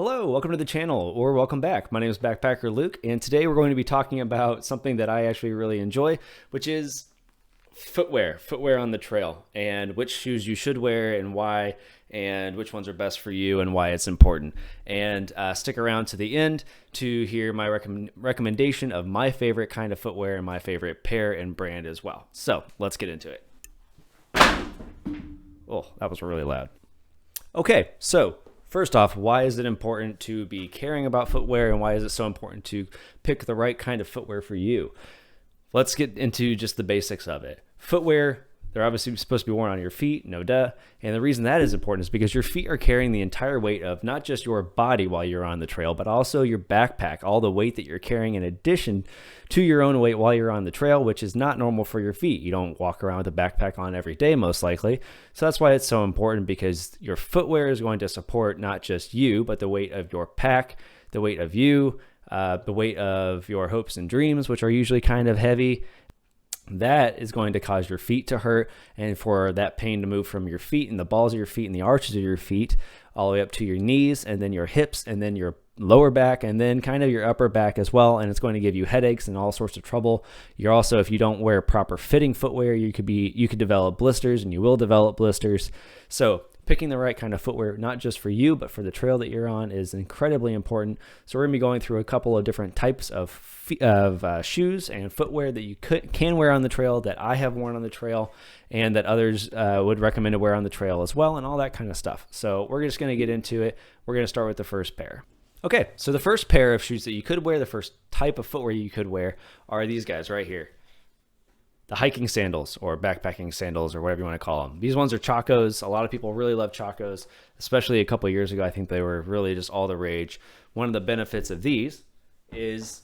Hello, welcome to the channel, or welcome back. My name is Backpacker Luke, and today we're going to be talking about something that I actually really enjoy, which is footwear on the trail, and which shoes you should wear and why, and which ones are best for you and why it's important. And stick around to the end to hear my recommendation of my favorite kind of footwear and my favorite pair and brand as well. So let's get into it. Oh, that was really loud. Okay, so first off, why is it important to be caring about footwear, and why is it so important to pick the right kind of footwear for you? Let's get into just the basics of it. Footwear, they're obviously supposed to be worn on your feet, no duh. And the reason that is important is because your feet are carrying the entire weight of not just your body while you're on the trail, but also your backpack, all the weight that you're carrying in addition to your own weight while you're on the trail, which is not normal for your feet. You don't walk around with a backpack on every day, most likely. So that's why it's so important, because your footwear is going to support not just you, but the weight of your pack, the weight of you, the weight of your hopes and dreams, which are usually kind of heavy. That is going to cause your feet to hurt, and for that pain to move from your feet and the balls of your feet and the arches of your feet all the way up to your knees, and then your hips, and then your lower back, and then kind of your upper back as well. And it's going to give you headaches and all sorts of trouble. You're also, if you don't wear proper fitting footwear, you could develop blisters, and you will develop blisters. So picking the right kind of footwear, not just for you, but for the trail that you're on, is incredibly important. So we're going to be going through a couple of different types of shoes and footwear that you can wear on the trail, that I have worn on the trail, and that others would recommend to wear on the trail as well, and all that kind of stuff. So we're just going to get into it. We're going to start with the first pair. Okay, so the first pair of shoes that you could wear, the first type of footwear you could wear, are these guys right here. The hiking sandals, or backpacking sandals, or whatever you want to call them. These ones are Chacos. A lot of people really love Chacos, especially a couple of years ago. I think they were really just all the rage. One of the benefits of these is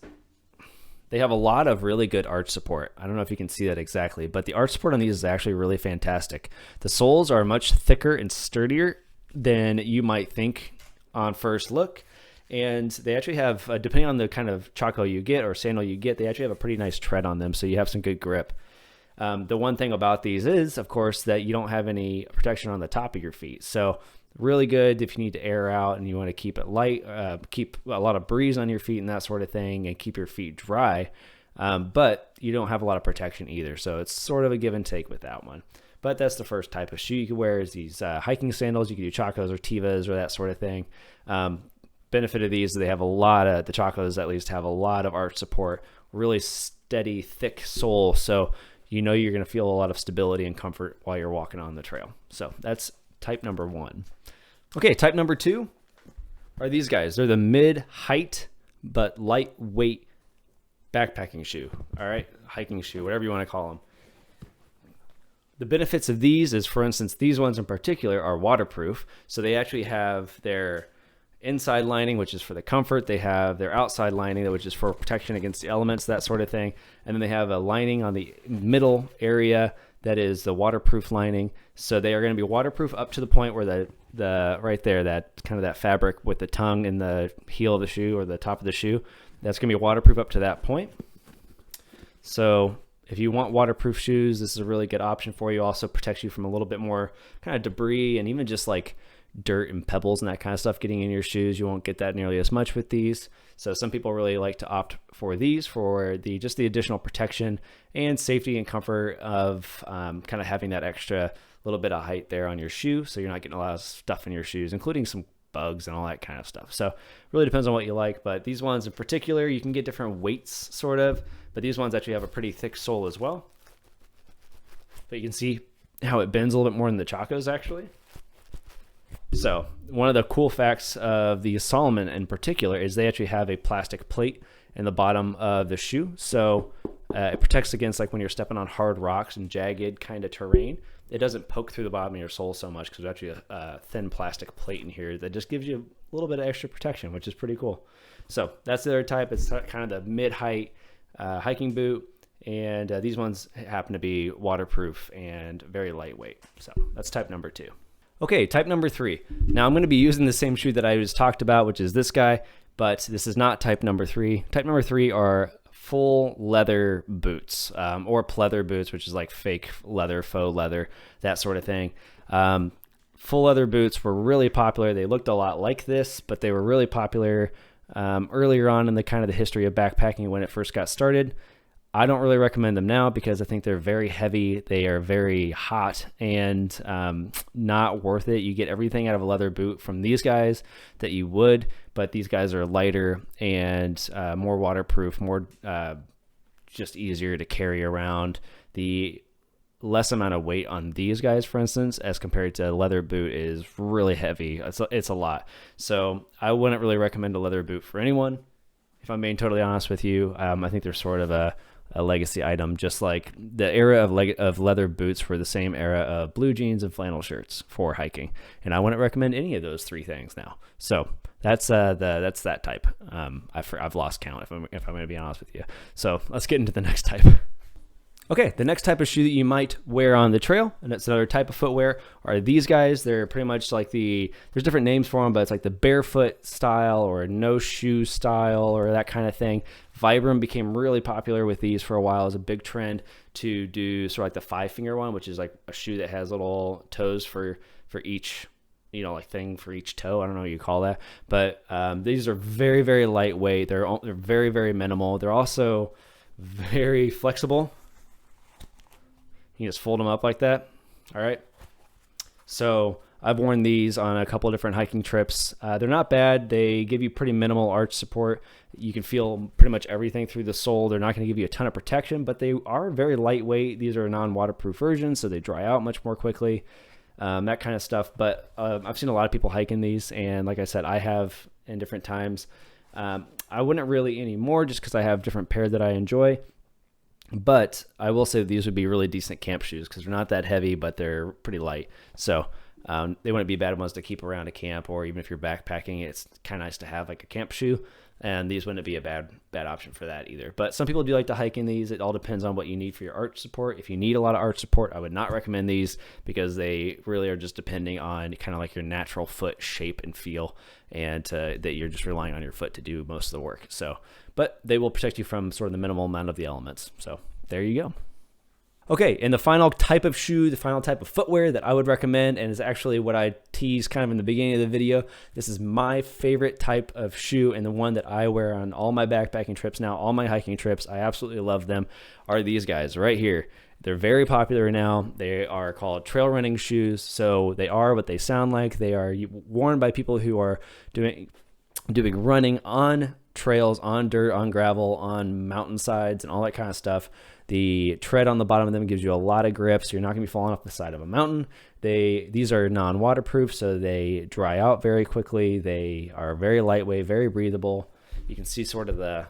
they have a lot of really good arch support. I don't know if you can see that exactly, but the arch support on these is actually really fantastic. The soles are much thicker and sturdier than you might think on first look. And they actually have, depending on the kind of Chaco you get or sandal you get, they actually have a pretty nice tread on them, so you have some good grip. The one thing about these is, of course, that you don't have any protection on the top of your feet. So really good if you need to air out and you want to keep it light, keep a lot of breeze on your feet and that sort of thing, and keep your feet dry. But you don't have a lot of protection either. So it's sort of a give and take with that one. But that's the first type of shoe you could wear, is these hiking sandals. You could do Chacos or Tevas or that sort of thing. Benefit of these, they have the Chacos at least have a lot of arch support, really steady, thick sole. So you know you're going to feel a lot of stability and comfort while you're walking on the trail. So that's type number one. Okay, type number two are these guys. They're the mid-height but lightweight backpacking shoe. All right, hiking shoe, whatever you want to call them. The benefits of these is, for instance, these ones in particular are waterproof. So they actually have their inside lining, which is for the comfort. They have their outside lining, which is for protection against the elements, that sort of thing. And then they have a lining on the middle area that is the waterproof lining. So they are going to be waterproof up to the point where the right there, that kind of that fabric with the tongue in the heel of the shoe or the top of the shoe, that's going to be waterproof up to that point. So if you want waterproof shoes, this is a really good option for you. Also protects you from a little bit more kind of debris and even just like dirt and pebbles and that kind of stuff getting in your shoes. You won't get that nearly as much with these. So some people really like to opt for these for just the additional protection and safety and comfort of kind of having that extra little bit of height there on your shoe, so you're not getting a lot of stuff in your shoes, including some bugs and all that kind of stuff. So it really depends on what you like, but these ones in particular, you can get different weights sort of, but these ones actually have a pretty thick sole as well. But you can see how it bends a little bit more than the Chacos actually. So one of the cool facts of the Solomon in particular is they actually have a plastic plate in the bottom of the shoe. So it protects against, like when you're stepping on hard rocks and jagged kind of terrain, it doesn't poke through the bottom of your sole so much, because there's actually a thin plastic plate in here that just gives you a little bit of extra protection, which is pretty cool. So that's the other type. It's kind of the mid-height hiking boot. And these ones happen to be waterproof and very lightweight. So that's type number two. Okay, type number three. Now I'm going to be using the same shoe that I just talked about, which is this guy, but this is not type number three. Type number three are full leather boots, or pleather boots, which is like fake leather, faux leather, that sort of thing. full leather boots were really popular. They looked a lot like this, but they were really popular earlier on in the kind of the history of backpacking when it first got started. I don't really recommend them now because I think they're very heavy. They are very hot and not worth it. You get everything out of a leather boot from these guys that you would, but these guys are lighter and more waterproof, more just easier to carry around. The less amount of weight on these guys, for instance, as compared to a leather boot is really heavy. It's a lot. So I wouldn't really recommend a leather boot for anyone. If I'm being totally honest with you, I think they're sort of a legacy item, just like the era of leather boots were the same era of blue jeans and flannel shirts for hiking. And I wouldn't recommend any of those three things now. So that's that type. I've lost count if I'm going to be honest with you. So let's get into the next type. Okay, the next type of shoe that you might wear on the trail, and it's another type of footwear, are these guys. They're pretty much like there's different names for them, but it's like the barefoot style or no shoe style or that kind of thing. Vibram became really popular with these for a while. It was a big trend to do sort of like the 5-finger one, which is like a shoe that has little toes for each, like thing for each toe. I don't know what you call that, but these are very, very lightweight. They're very, very minimal. They're also very flexible. You just fold them up like that. All right. So I've worn these on a couple of different hiking trips. They're not bad. They give you pretty minimal arch support. You can feel pretty much everything through the sole. They're not going to give you a ton of protection, but they are very lightweight. These are non-waterproof versions, so they dry out much more quickly, that kind of stuff. But I've seen a lot of people hiking these, and like I said, I have in different times. I wouldn't really anymore just because I have different pair that I enjoy. But I will say these would be really decent camp shoes because they're not that heavy, but they're pretty light. So they wouldn't be bad ones to keep around a camp, or even if you're backpacking, it's kind of nice to have like a camp shoe. And these wouldn't be a bad option for that either. But some people do like to hike in these. It all depends on what you need for your arch support. If you need a lot of arch support, I would not recommend these because they really are just depending on kind of like your natural foot shape and feel, and that you're just relying on your foot to do most of the work. So, but they will protect you from sort of the minimal amount of the elements. So there you go. Okay, and the final type of shoe, the final type of footwear that I would recommend, and is actually what I teased kind of in the beginning of the video. This is my favorite type of shoe and the one that I wear on all my backpacking trips now, all my hiking trips. I absolutely love them, are these guys right here. They're very popular now. They are called trail running shoes. So they are what they sound like. They are worn by people who are doing running on trails, on dirt, on gravel, on mountainsides, and all that kind of stuff. The tread on the bottom of them gives you a lot of grip, so you're not going to be falling off the side of a mountain. These are non-waterproof, so they dry out very quickly. They are very lightweight, very breathable. You can see sort of the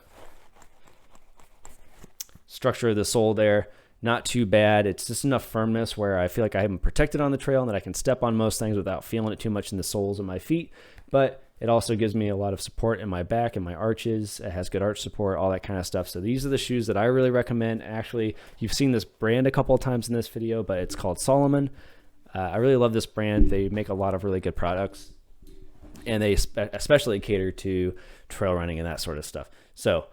structure of the sole there. Not too bad. It's just enough firmness where I feel like I am protected on the trail and that I can step on most things without feeling it too much in the soles of my feet. But it also gives me a lot of support in my back and my arches. It has good arch support, all that kind of stuff. So these are the shoes that I really recommend. Actually, you've seen this brand a couple of times in this video, but it's called Solomon. I really love this brand. They make a lot of really good products, and they especially cater to trail running and that sort of stuff. So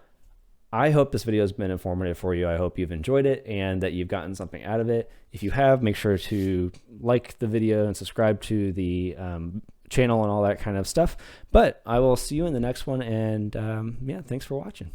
I hope this video has been informative for you. I hope you've enjoyed it and that you've gotten something out of it. If you have, make sure to like the video and subscribe to the channel and all that kind of stuff. But I will see you in the next one, and yeah, thanks for watching.